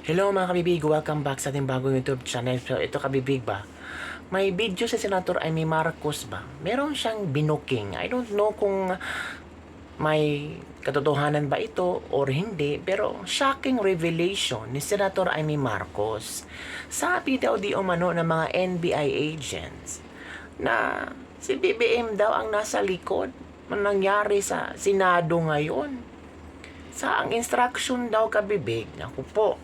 Hello mga kabibig, welcome back sa ating bagong YouTube channel. So ito kabibig ba, may video sa Senator Amy Marcos ba? Meron siyang binuking. I don't know kung may katotohanan ba ito or hindi, pero shocking revelation ni Senator Amy Marcos. Sabi daw di umano ng mga NBI agents na si BBM daw ang nasa likod ng nangyari sa Senado ngayon. Sa ang instruction daw kabibig, naku po,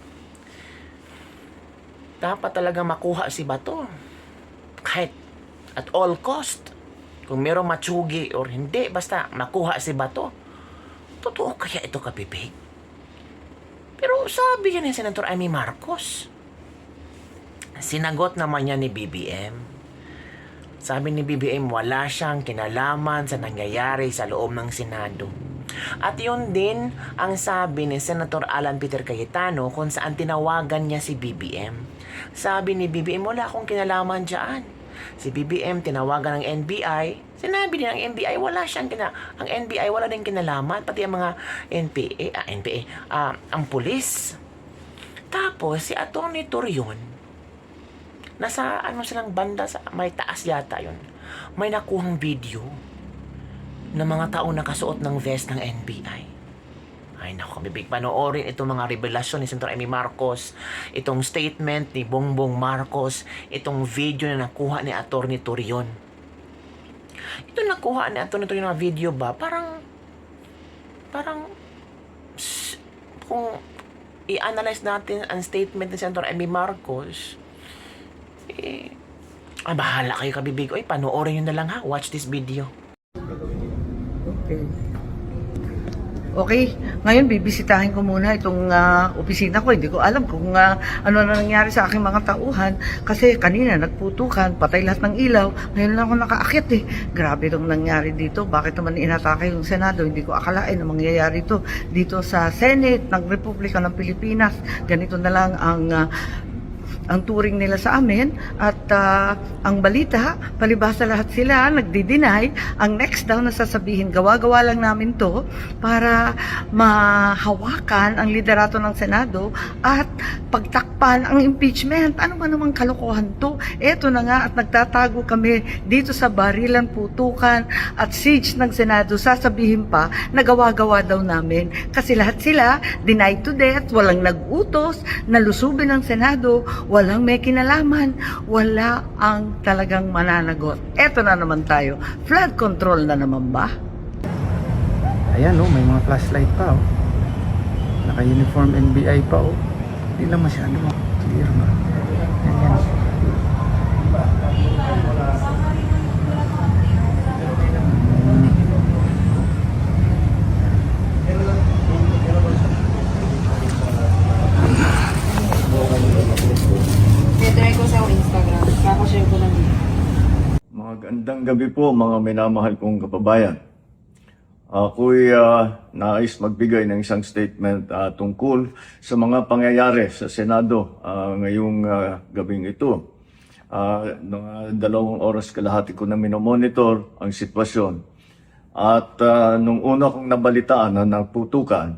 dapat talaga makuha si Bato kahit at all cost. Kung merong matsugi or hindi, basta makuha si Bato. Totoo kaya ito kabibig? Pero sabi niya ni Senator Amy Marcos, sinagot naman niya ni BBM. Sabi ni BBM, wala siyang kinalaman sa nangyayari sa loob ng Senado. At yun din ang sabi ni Senator Alan Peter Cayetano kung saan tinawagan niya si BBM. Sabi ni BBM, wala akong kinalaman dyan. Si BBM tinawagan ng NBI. Sinabi din ng NBI, wala siyang ang NBI wala din kinalaman, pati ang mga ang pulis. Tapos si Atty. Torion, nasa silang banda, sa may taas yata yun, may nakuhang video ng mga taong nakasuot ng vest ng NBI. Ay naku, kabibig, panoorin itong mga revelasyon ni Senator Amy Marcos, itong statement ni Bongbong Marcos, itong video na nakuha ni Atty. Torion. Ito nakuha ni Atty. Torion na video ba, parang kung i-analyze natin ang statement ni Senator Amy Marcos, bahala kayo kabibig. Oy, panoorin nyo na lang ha. Watch this video. Okay, ngayon bibisitahin ko muna itong opisina ko. Hindi ko alam kung ano na nangyari sa aking mga tauhan kasi kanina nagputukan, patay lahat ng ilaw. Ngayon lang ako nakaakyat eh. Grabe itong nangyari dito. Bakit naman inatake yung Senado? Hindi ko akalain na mangyayari ito dito sa Senate ng Republika ng Pilipinas. Ganito na lang ang turing nila sa amin at ang balita, palibhasa lahat sila nagdi-deny. Ang next daw na sasabihin, gawa-gawa lang namin to para mahawakan ang liderato ng Senado at pagtakpan ang impeachment. Ano ba namang kalokohan to? Eto na nga at nagtatago kami dito sa barilan, putukan at siege ng Senado. Sasabihin pa na gawa-gawa daw namin kasi lahat sila denied to death, walang nag-utos, nalusubin ng Senado, walang may kinalaman, wala ang talagang mananagot. Eto na naman tayo. Flood control na naman ba? Ayan may mga flashlight pa Naka-uniform NBI pa Hindi lang masyado clear na. Ayan. Try ko sa Instagram, kakashare ko lang dito. Magandang gabi po mga minamahal kong kababayan. Ako'y nais magbigay ng isang statement tungkol sa mga pangyayari sa Senado ngayong gabing ito. Noong 2 oras kalahati ko na minomonitor ang sitwasyon. At nung una kong nabalitaan na nagputukan,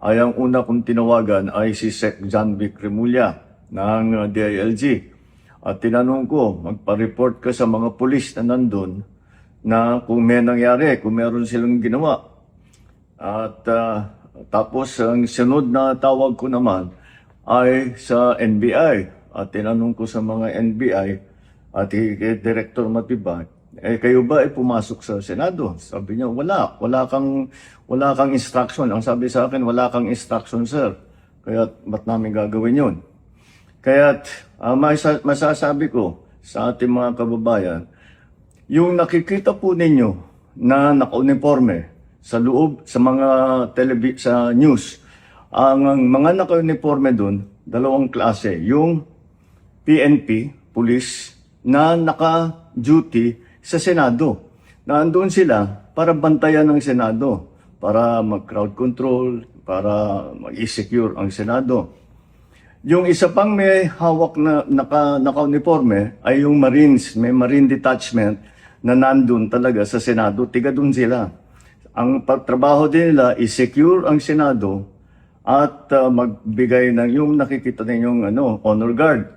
ay ang una kong tinawagan ay si Sec. John Vic Remulla ng DILG. At tinanong ko, magpa-report ka sa mga pulis na nandun na kung may nangyari, kung meron silang ginawa. At tapos ang sunod na tawag ko naman ay sa NBI. At tinanong ko sa mga NBI at kay Director Matibag, kayo ba ay pumasok sa Senado? Sabi niya, wala kang instruction. Ang sabi sa akin, wala kang instruction, sir. Kaya ba't namin gagawin yun? Kaya't masasabi ko sa ating mga kababayan, yung nakikita po ninyo na naka-uniforme sa loob, sa mga sa news, ang mga naka-uniforme dun, dalawang klase. Yung PNP, police, na naka-duty sa Senado. Naandun sila para bantayan ng Senado, para mag-crowd control, para mag-secure ang Senado. Yung isa pang may hawak na naka-uniforme ay yung Marines, may Marine Detachment na nandun talaga sa Senado, tiga dun sila. Ang trabaho din nila is secure ang Senado at magbigay ng yung nakikita ninyong honor guard.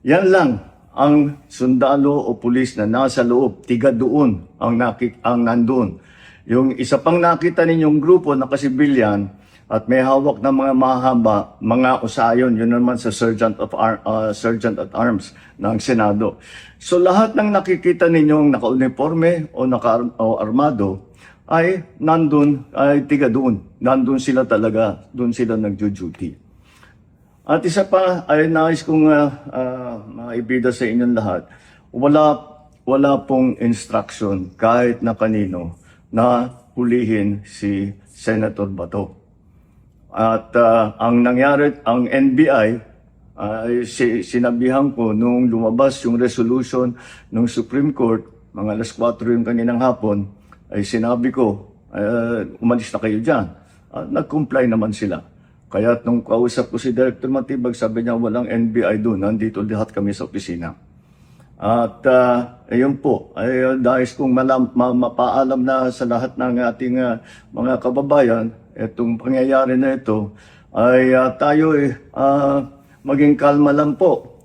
Yan lang ang sundalo o pulis na nasa loob, tiga doon ang nandun. Yung isa pang nakita ninyong grupo na kasibilyan at may hawak ng mga mahaba, mga usayon, yun naman sa Sergeant at Arms ng Senado. So lahat ng nakikita ninyong naka-uniforme o naka-armado ay nandun, ay tiga doon. Nandun sila talaga, doon sila nagjo-duty. At isa pa ay nais kong maibida sa inyong lahat, wala pong instruction kahit na kanino na hulihin si Senator Bato. At ang nangyari, ang NBI, sinabihan ko nung lumabas yung resolution ng Supreme Court, mga alas 4 yung kaninang hapon, ay sinabi ko, umalis na kayo dyan. Nag-comply naman sila. Kaya nung kausap ko si Director Matibag, sabi niya walang NBI doon, nandito lahat kami sa opisina. At ayun po, ay dahil kong mapaalam na sa lahat ng ating mga kababayan, itong pangyayari na ito, ay tayo maging kalma lang po.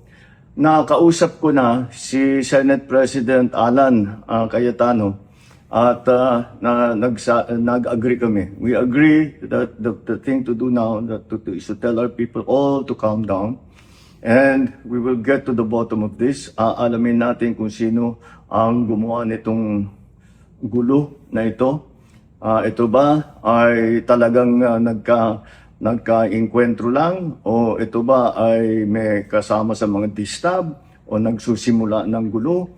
Nakausap ko na si Senate President Alan Cayetano at nag-agree kami. We agree that the thing to do now is to tell our people all to calm down. And we will get to the bottom of this. Alamin natin kung sino ang gumawa nitong gulo na ito. Ito ba ay talagang nagka-inkwentro lang? O ito ba ay may kasama sa mga distab? O nagsusimula ng gulo?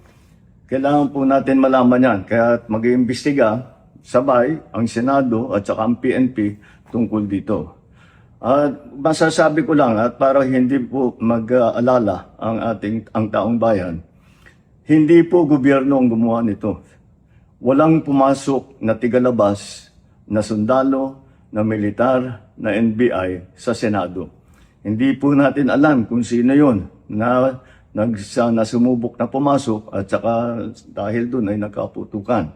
Kailangan po natin malaman yan. Kaya mag-iimbestiga sabay ang Senado at saka ang PNP tungkol dito. Masasabi ko lang at para hindi po mag-alala ang taong bayan, hindi po gobyerno ang gumawa nito. Walang pumasok na tigalabas na sundalo, na militar, na NBI sa Senado. Hindi po natin alam kung sino yun na sumubok na pumasok at saka dahil doon ay nagkaputukan.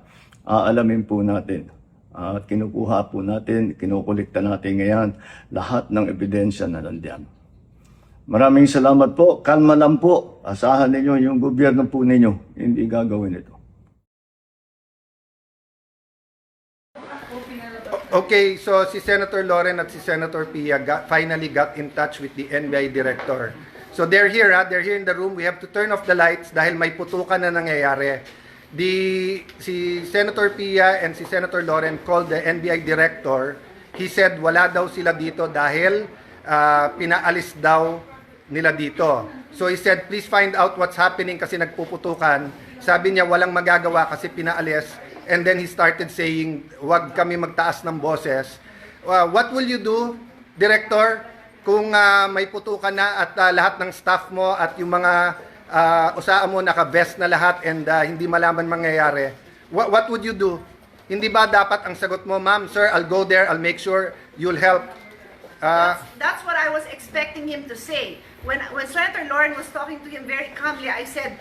Aalamin po natin. At kinukuha po natin, kinukulikta natin ngayon lahat ng ebidensya na nandiyan. Maraming salamat po. Kalma lang po. Asahan ninyo yung gobyerno po ninyo. Hindi gagawin ito. Okay, so si Senator Loren at si Senator Pia finally got in touch with the NBI director. So they're here, they're here in the room. We have to turn off the lights dahil may putukan na nangyayari. Si Senator Pia and si Senator Loren called the NBI director. He said wala daw sila dito dahil pinaalis daw nila dito. So he said please find out what's happening kasi nagpuputukan. Sabi niya walang magagawa kasi pinaalis. And then he started saying, wag kami magtaas ng boses. What will you do, Director, kung may putukan na at lahat ng staff mo at yung mga usaan mo naka-vest na lahat and hindi malaman mangyayari? What would you do? Hindi ba dapat ang sagot mo, ma'am, sir, I'll go there, I'll make sure you'll help? That's what I was expecting him to say. When Senator Loren was talking to him very calmly, I said,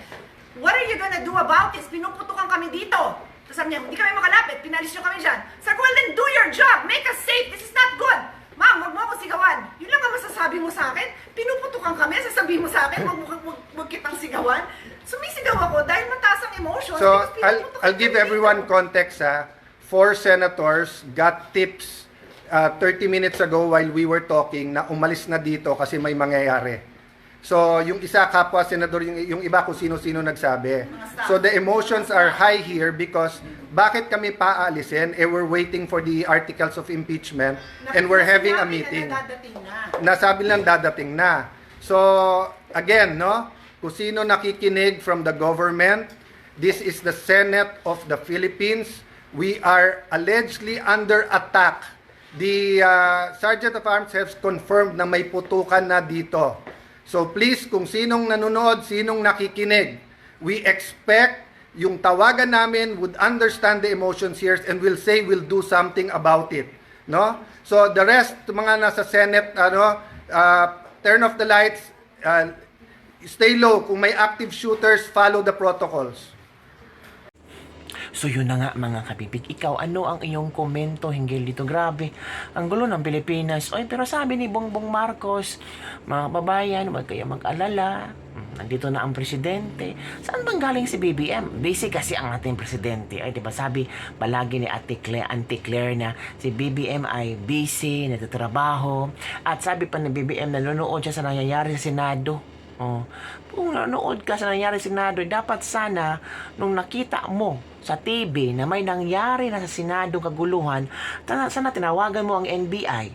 what are you gonna do about this? Pinuputukan kami dito. Sabi niya, hindi kami makalapit, pinalis nyo kami dyan. Sabi ko, well then do your job, make us safe, this is not good. Ma'am, wag mo ako sigawan. Yun lang ang masasabi mo sa akin. Pinuputukan kami, sasabihin mo sa akin, wag kitang sigawan. Sumisigaw ako dahil mataas ang emotion. So, I'll give everyone context. 4 senators got tips 30 minutes ago while we were talking na umalis na dito kasi may mangyayari. So, yung isa kapwa senador, yung iba kung sino-sino nagsabi. So, the emotions are high here because bakit kami paalisin? We're waiting for the articles of impeachment and we're having a meeting. Nasabi lang dadating na. So, again, no? Kung sino nakikinig from the government, this is the Senate of the Philippines. We are allegedly under attack. The Sergeant of Arms has confirmed na may putukan na dito. So please, kung sinong nanonood, sinong nakikinig, we expect yung tawagan namin would understand the emotions here and will say we'll do something about it. No? So the rest, mga nasa Senate, turn off the lights, stay low. Kung may active shooters, follow the protocols. So yun na nga mga kabibig, ikaw ano ang iyong komento hinggil dito? Grabe, ang gulo ng Pilipinas. Oy, pero sabi ni Bongbong Marcos, mga kababayan, huwag kayo mag-alala. Nandito na ang presidente. Saan bang galing si BBM? Busy kasi ang ating presidente. Ay, di ba sabi palagi ni Auntie Claire na si BBM ay busy, nagtatrabaho. At sabi pa ni BBM, nanonood siya sa nangyayari sa Senado. Oh, kung nanonood ka sa nangyayari sa Senado, dapat sana nung nakita mo sa TV na may nangyari na sa Senado kaguluhan, sana tinawagan mo ang NBI,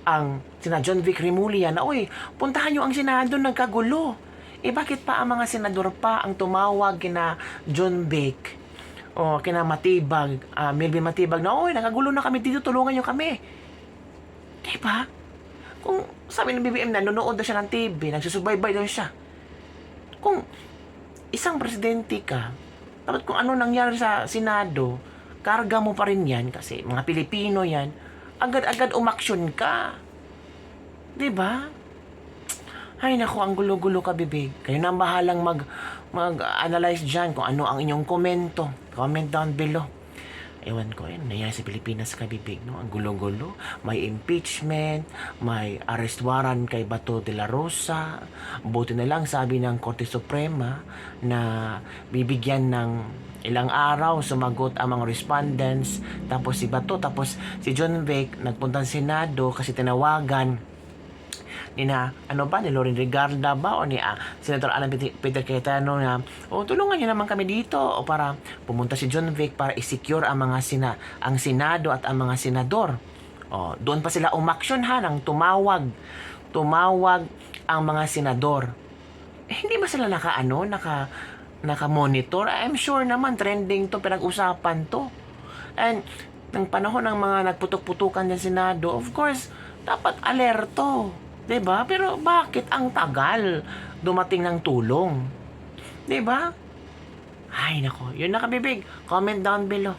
ang sina John Vic Remulla na, uy, puntahan nyo ang Senado, nagkagulo. Eh bakit pa ang mga senador pa ang tumawag kina John Vic o kina Matibag, Melvin Matibag na, uy, nakagulo na kami dito, tulungan nyo kami. Diba? Kung sabi ng BBM na nanonood na siya ng TV, nagsusubaybay daw siya. Kung isang presidente ka, dapat kung ano nangyari sa Senado, karga mo pa rin yan kasi mga Pilipino yan, agad-agad umaksyon ka. Diba? Ay naku, ang gulo-gulo ka, bibig. Kayo na ang bahalang mag-analyze dyan kung ano ang inyong komento. Comment down below. Ewan ko, nangyari sa Pilipinas ka, bibig, no? Ang gulo-gulo. May impeachment, may arrest warrant kay Bato de la Rosa. Buti na lang, sabi ng Korte Suprema na bibigyan ng ilang araw sumagot ang mga respondents. Tapos si Bato, tapos si John Vic nagpunta sa Senado kasi tinawagan ni Loren Regarda ba o ni Senator Alan Peter Cayetano na tulungan niyo naman kami dito o para pumunta si John Vic para i-secure ang mga ang Senado at ang mga senador. Doon pa sila umaksyon ng tumawag ang mga senador. Hindi ba sila naka-monitor? I'm sure naman trending to, pinag-usapan to. And ng panahon ng mga nagputok-putukan ng Senado, of course, dapat alerto. Diba? Pero bakit ang tagal dumating ng tulong? Diba? Ay nako, yun na kabibig. Comment down below.